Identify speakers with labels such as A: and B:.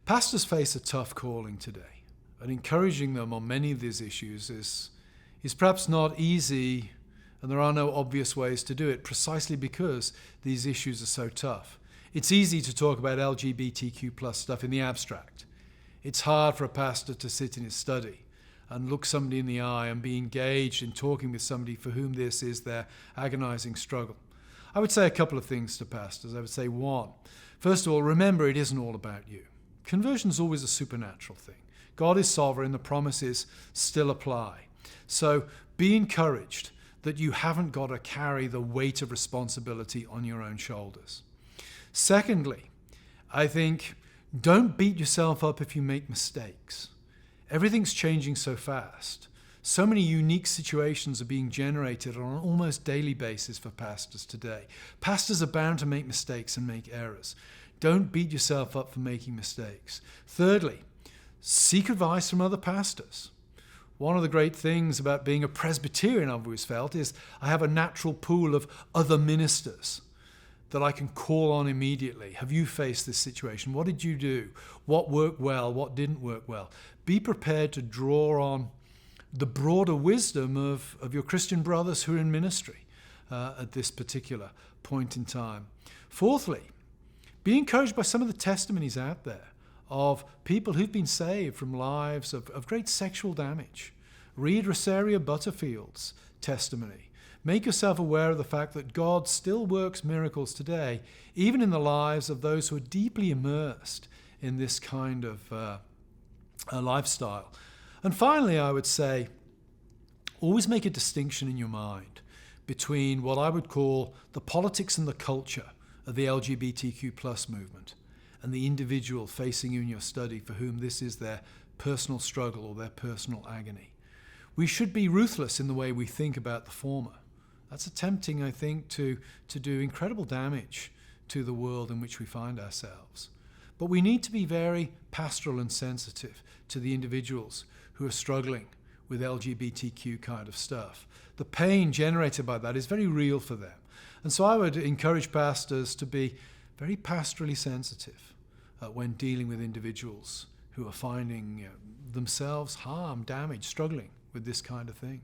A: Pastors face a tough calling today, and encouraging them on many of these issues is perhaps not easy, and there are no obvious ways to do it precisely because these issues are so tough. It's easy to talk about LGBTQ plus stuff in the abstract. It's hard for a pastor to sit in his study and look somebody in the eye and be engaged in talking with somebody for whom this is their agonizing struggle. I would say a couple of things to pastors. I would say, one, first of all, remember it isn't all about you. Conversion is always a supernatural thing. God is sovereign, the promises still apply. So be encouraged that you haven't got to carry the weight of responsibility on your own shoulders. Secondly, I think don't beat yourself up if you make mistakes. Everything's changing so fast. So many unique situations are being generated on an almost daily basis for pastors today. Pastors are bound to make mistakes and make errors. Don't beat yourself up for making mistakes. Thirdly, seek advice from other pastors. One of the great things about being a Presbyterian, I've always felt, is I have a natural pool of other ministers that I can call on immediately. Have you faced this situation? What did you do? What worked well? What didn't work well? Be prepared to draw on the broader wisdom of your Christian brothers who are in ministry at this particular point in time. Fourthly, be encouraged by some of the testimonies out there of people who've been saved from lives of great sexual damage. Read Rosaria Butterfield's testimony. Make yourself aware of the fact that God still works miracles today, even in the lives of those who are deeply immersed in this kind of lifestyle. And finally, I would say, always make a distinction in your mind between what I would call the politics and the culture of the LGBTQ plus movement and the individual facing you in your study for whom this is their personal struggle or their personal agony. We should be ruthless in the way we think about the former. That's attempting, I think, to do incredible damage to the world in which we find ourselves. But we need to be very pastoral and sensitive to the individuals who are struggling with LGBTQ kind of stuff. The pain generated by that is very real for them. And so I would encourage pastors to be very pastorally sensitive when dealing with individuals who are finding themselves harmed, damaged, struggling with this kind of thing.